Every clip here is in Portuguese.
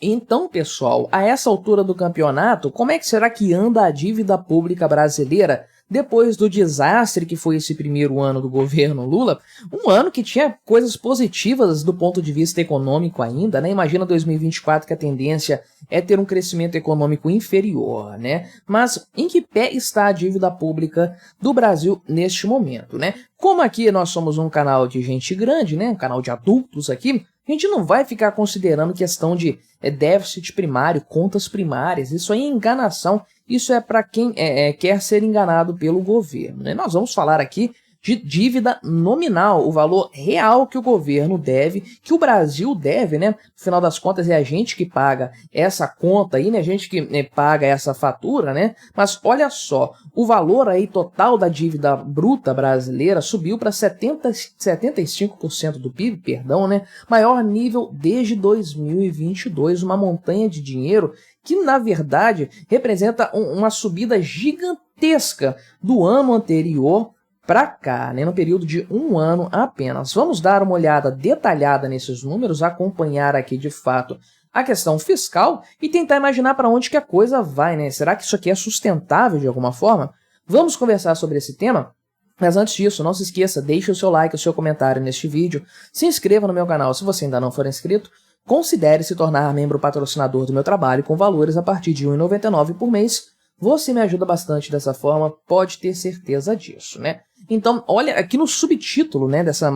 Então, pessoal, a essa altura do campeonato, como é que será que anda a dívida pública brasileira depois do desastre que foi esse primeiro ano do governo Lula? Um ano que tinha coisas positivas do ponto de vista econômico ainda, né? Imagina 2024 que a tendência é ter um crescimento econômico inferior, né? Mas em que pé está a dívida pública do Brasil neste momento, né? Como aqui nós somos um canal de gente grande, né? Um canal de adultos aqui, a gente não vai ficar considerando questão de déficit primário, contas primárias. Isso aí é enganação. Isso é para quem quer ser enganado pelo governo, né? Nós vamos falar aqui de dívida nominal, o valor real que o governo deve, que o Brasil deve, né? No final das contas é a gente que paga essa conta aí, né? A gente que paga essa fatura, né? Mas olha só, o valor aí total da dívida bruta brasileira subiu para 75% do PIB, perdão, né? Maior nível desde 2022, uma montanha de dinheiro que, na verdade, representa uma subida gigantesca do ano anterior para cá, né, no período de um ano apenas. Vamos dar uma olhada detalhada nesses números, acompanhar aqui de fato a questão fiscal e tentar imaginar para onde que a coisa vai, né? Será que isso aqui é sustentável de alguma forma? Vamos conversar sobre esse tema? Mas antes disso, não se esqueça, deixe o seu like, o seu comentário neste vídeo, se inscreva no meu canal se você ainda não for inscrito, considere se tornar membro patrocinador do meu trabalho com valores a partir de R$ 1,99 por mês. Você me ajuda bastante dessa forma, pode ter certeza disso, né? Então, olha, aqui no subtítulo, né, dessa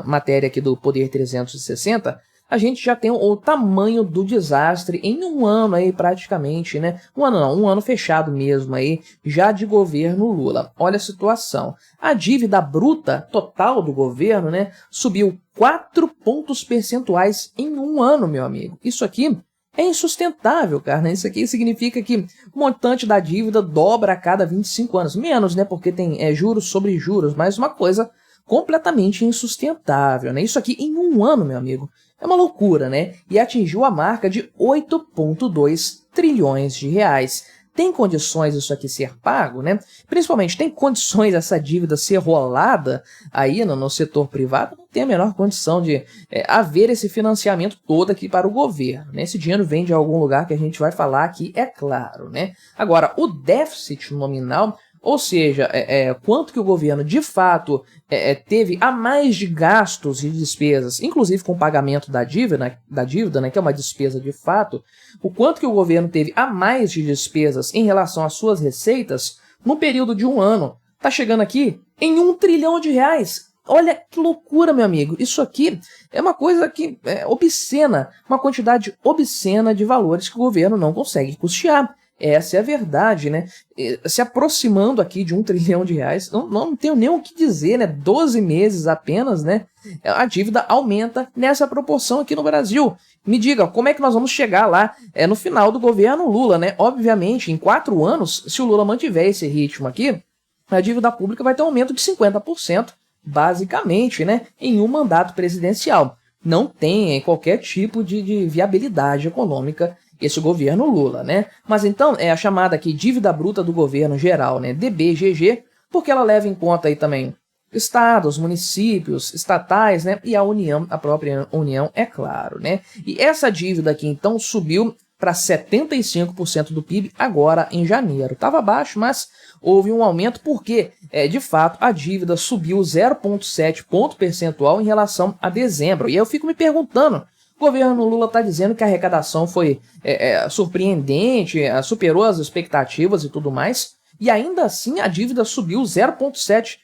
matéria aqui do Poder 360, a gente já tem o tamanho do desastre em um ano aí praticamente, né? Um ano não, um ano fechado mesmo aí, já de governo Lula. Olha a situação. A dívida bruta total do governo, né, subiu 4 pontos percentuais em um ano, meu amigo. Isso aqui é insustentável, cara, né? Isso aqui significa que o montante da dívida dobra a cada 25 anos. Menos, né? Porque tem juros sobre juros, mas uma coisa completamente insustentável, né? Isso aqui em um ano, meu amigo, é uma loucura, né? E atingiu a marca de 8,2 trilhões de reais. Tem condições isso aqui ser pago, né? Principalmente, tem condições essa dívida ser rolada aí no setor privado? Não tem a menor condição de haver esse financiamento todo aqui para o governo, né? Esse dinheiro vem de algum lugar que a gente vai falar aqui, é claro, né? Agora, o déficit nominal, ou seja, quanto que o governo de fato teve a mais de gastos e despesas, inclusive com o pagamento da dívida, né, que é uma despesa de fato, o quanto que o governo teve a mais de despesas em relação às suas receitas no período de um ano, tá chegando aqui em R$ 1 trilhão. Olha que loucura, meu amigo. Isso aqui é uma coisa que é obscena, uma quantidade obscena de valores que o governo não consegue custear. Essa é a verdade, né? Se aproximando aqui de R$ 1 trilhão, não tenho nem o que dizer, né? 12 meses apenas, né? A dívida aumenta nessa proporção aqui no Brasil. Me diga, como é que nós vamos chegar lá no final do governo Lula, né? Obviamente, em 4 anos, se o Lula mantiver esse ritmo aqui, a dívida pública vai ter um aumento de 50%, basicamente, né? Em um mandato presidencial. Não tem qualquer tipo de viabilidade econômica esse governo Lula, né? Mas então é a chamada aqui dívida bruta do governo geral, né? DBGG, porque ela leva em conta aí também estados, municípios, estatais, né? E a União, a própria União, é claro, né? E essa dívida aqui então subiu para 75% do PIB agora em janeiro. Estava baixo, mas houve um aumento porque, de fato, a dívida subiu 0,7 ponto percentual em relação a dezembro. E aí eu fico me perguntando, o governo Lula está dizendo que a arrecadação foi surpreendente, superou as expectativas e tudo mais, e ainda assim a dívida subiu 0,7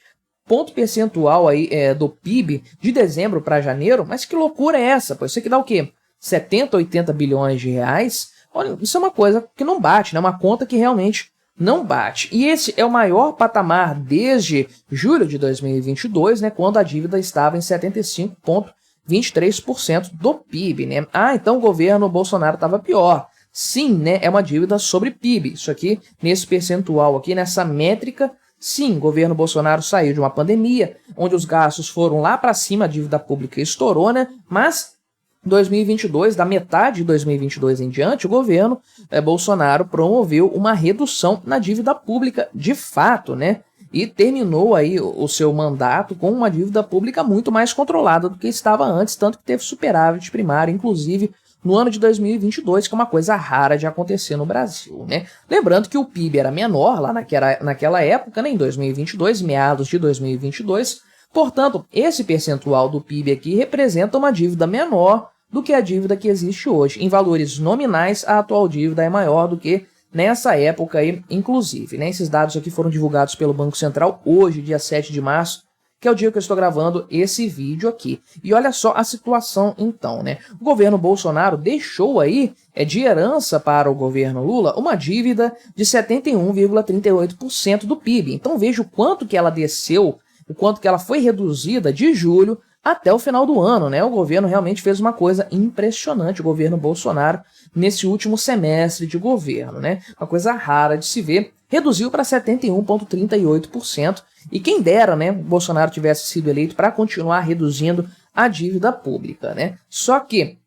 ponto percentual aí, do PIB de dezembro para janeiro. Mas que loucura é essa? Pô, isso aqui dá o quê? 70, 80 bilhões de reais? Olha, isso é uma coisa que não bate, né? Uma conta que realmente não bate. E esse é o maior patamar desde julho de 2022, né, quando a dívida estava em 75,23% do PIB, né? Ah, então o governo Bolsonaro estava pior. Sim, né? É uma dívida sobre PIB. Isso aqui, nesse percentual aqui, nessa métrica, sim, o governo Bolsonaro saiu de uma pandemia, onde os gastos foram lá para cima, a dívida pública estourou, né? Mas 2022, da metade de 2022 em diante, o governo Bolsonaro promoveu uma redução na dívida pública de fato, né? E terminou aí o seu mandato com uma dívida pública muito mais controlada do que estava antes, tanto que teve superávit primário, inclusive no ano de 2022, que é uma coisa rara de acontecer no Brasil, né? Lembrando que o PIB era menor lá naquela época, né, em 2022, meados de 2022, portanto, esse percentual do PIB aqui representa uma dívida menor do que a dívida que existe hoje. Em valores nominais, a atual dívida é maior do que nessa época aí, inclusive, né? Esses dados aqui foram divulgados pelo Banco Central hoje, dia 7 de março, que é o dia que eu estou gravando esse vídeo aqui. E olha só a situação então, né? O governo Bolsonaro deixou aí, de herança para o governo Lula, uma dívida de 71,38% do PIB. Então veja o quanto que ela desceu, o quanto que ela foi reduzida de julho até o final do ano, né? O governo realmente fez uma coisa impressionante, o governo Bolsonaro, nesse último semestre de governo, né? Uma coisa rara de se ver, reduziu para 71,38%, e quem dera, né, Bolsonaro tivesse sido eleito para continuar reduzindo a dívida pública, né? Só que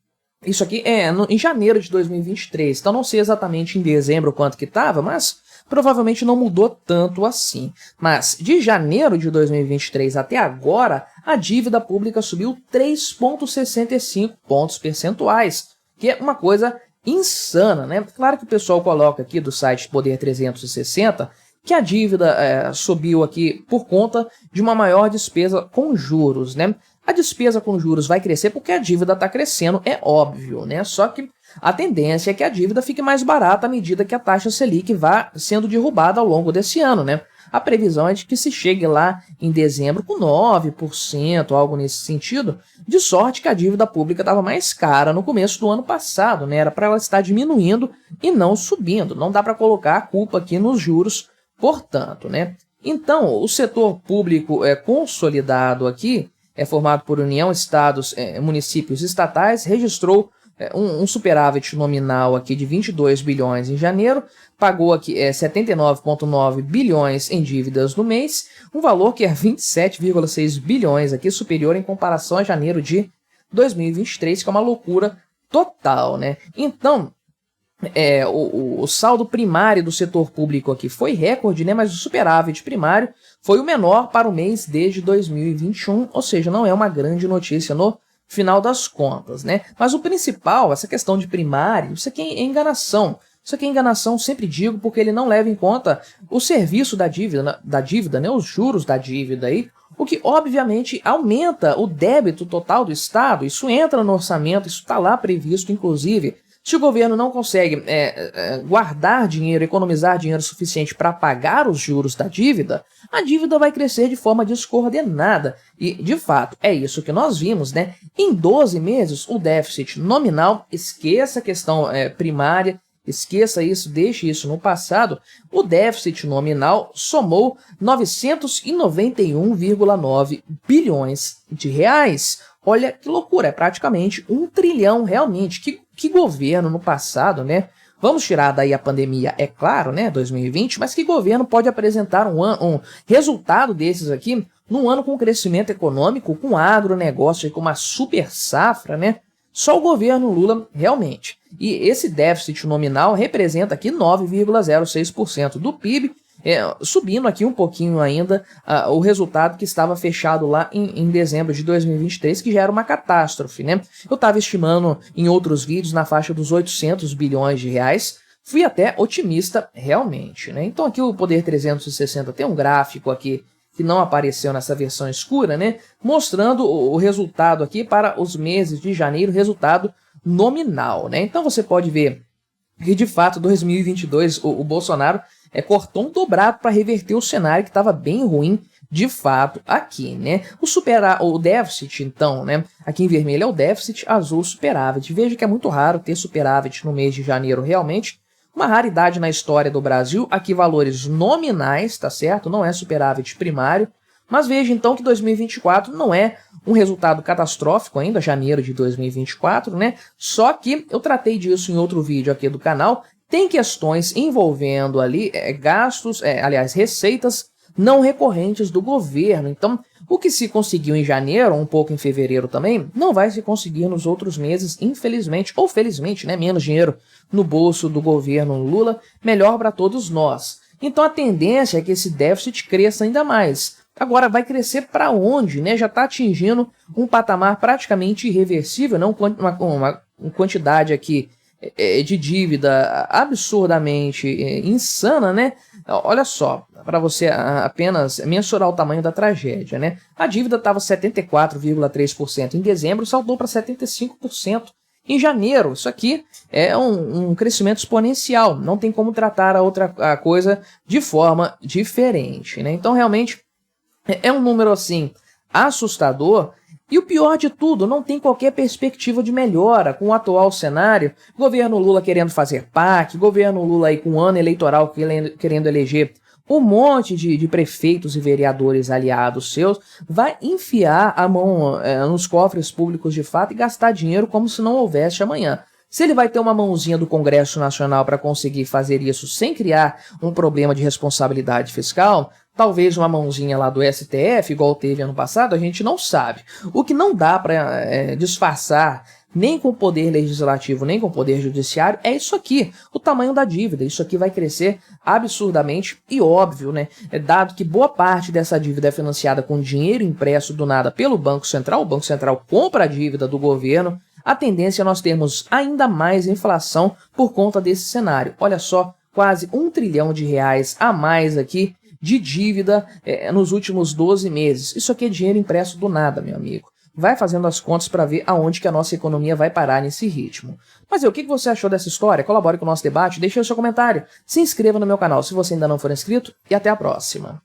isso aqui é em janeiro de 2023, então não sei exatamente em dezembro quanto que estava, mas provavelmente não mudou tanto assim. Mas de janeiro de 2023 até agora, a dívida pública subiu 3,65 pontos percentuais, que é uma coisa insana, né? Claro que o pessoal coloca aqui do site Poder 360 que a dívida subiu aqui por conta de uma maior despesa com juros, né? A despesa com juros vai crescer porque a dívida está crescendo, é óbvio, né? Só que a tendência é que a dívida fique mais barata à medida que a taxa Selic vá sendo derrubada ao longo desse ano, né? A previsão é de que se chegue lá em dezembro com 9%, algo nesse sentido, de sorte que a dívida pública estava mais cara no começo do ano passado, né? Era para ela estar diminuindo e não subindo. Não dá para colocar a culpa aqui nos juros, portanto, né? Então, o setor público consolidado aqui, formado por União, estados, municípios e estatais, registrou um superávit nominal aqui de 22 bilhões em janeiro, pagou aqui 79,9 bilhões em dívidas no mês, um valor que é 27,6 bilhões aqui, superior em comparação a janeiro de 2023, que é uma loucura total, né? Então, o saldo primário do setor público aqui foi recorde, né? Mas o superávit primário foi o menor para o mês desde 2021, ou seja, não é uma grande notícia no final das contas, né? Mas o principal, essa questão de primário, isso aqui é enganação. Isso aqui é enganação, sempre digo, porque ele não leva em conta o serviço da dívida, né? Os juros da dívida aí, o que obviamente aumenta o débito total do Estado. Isso entra no orçamento, isso está lá previsto, inclusive. Se o governo não consegue guardar dinheiro, economizar dinheiro suficiente para pagar os juros da dívida, a dívida vai crescer de forma descoordenada. E, de fato, é isso que nós vimos, né? Em 12 meses, o déficit nominal, esqueça a questão primária, esqueça isso, deixe isso no passado, o déficit nominal somou 991,9 bilhões de reais. Olha que loucura, é praticamente 1 trilhão realmente. Que governo no passado, né? Vamos tirar daí a pandemia, é claro, né? 2020, mas que governo pode apresentar um resultado desses aqui num ano com crescimento econômico, com agronegócio, com uma super safra, né? Só o governo Lula realmente. E esse déficit nominal representa aqui 9,06% do PIB, subindo aqui um pouquinho ainda o resultado que estava fechado lá em dezembro de 2023, que já era uma catástrofe, né? Eu estava estimando em outros vídeos na faixa dos 800 bilhões de reais, fui até otimista realmente, né? Então aqui o Poder 360 tem um gráfico aqui que não apareceu nessa versão escura, né? Mostrando o resultado aqui para os meses de janeiro, resultado nominal, né? Então você pode ver que de fato 2022 o Bolsonaro cortou um dobrado para reverter o cenário que estava bem ruim de fato aqui, né? O déficit, então, né? Aqui em vermelho é o déficit, azul o superávit. Veja que é muito raro ter superávit no mês de janeiro realmente. Uma raridade na história do Brasil, aqui valores nominais, tá certo? Não é superávit primário. Mas veja então que 2024 não é um resultado catastrófico ainda, janeiro de 2024, né? Só que eu tratei disso em outro vídeo aqui do canal. Tem questões envolvendo ali gastos, receitas não recorrentes do governo. Então, o que se conseguiu em janeiro, um pouco em fevereiro também, não vai se conseguir nos outros meses, infelizmente, ou felizmente, né? Menos dinheiro no bolso do governo Lula, melhor para todos nós. Então, a tendência é que esse déficit cresça ainda mais. Agora, vai crescer para onde, né? Já está atingindo um patamar praticamente irreversível, não quantidade aqui de dívida absurdamente insana, né? Olha só, para você apenas mensurar o tamanho da tragédia, né? A dívida estava 74,3% em dezembro, saltou para 75% em janeiro. Isso aqui é um crescimento exponencial, não tem como tratar a coisa de forma diferente, né? Então, realmente, é um número, assim, assustador. E o pior de tudo, não tem qualquer perspectiva de melhora com o atual cenário. Governo Lula querendo fazer PAC, governo Lula aí com um ano eleitoral querendo eleger um monte de prefeitos e vereadores aliados seus, vai enfiar a mão nos cofres públicos de fato e gastar dinheiro como se não houvesse amanhã. Se ele vai ter uma mãozinha do Congresso Nacional para conseguir fazer isso sem criar um problema de responsabilidade fiscal, talvez uma mãozinha lá do STF, igual teve ano passado, a gente não sabe. O que não dá para disfarçar nem com o poder legislativo, nem com o poder judiciário, é isso aqui, o tamanho da dívida. Isso aqui vai crescer absurdamente e óbvio, né? Dado que boa parte dessa dívida é financiada com dinheiro impresso do nada pelo Banco Central, o Banco Central compra a dívida do governo, a tendência é nós termos ainda mais inflação por conta desse cenário. Olha só, quase R$1 trilhão a mais aqui de dívida nos últimos 12 meses. Isso aqui é dinheiro impresso do nada, meu amigo. Vai fazendo as contas para ver aonde que a nossa economia vai parar nesse ritmo. Mas o que você achou dessa história? Colabore com o nosso debate, deixe o seu comentário, se inscreva no meu canal se você ainda não for inscrito e até a próxima.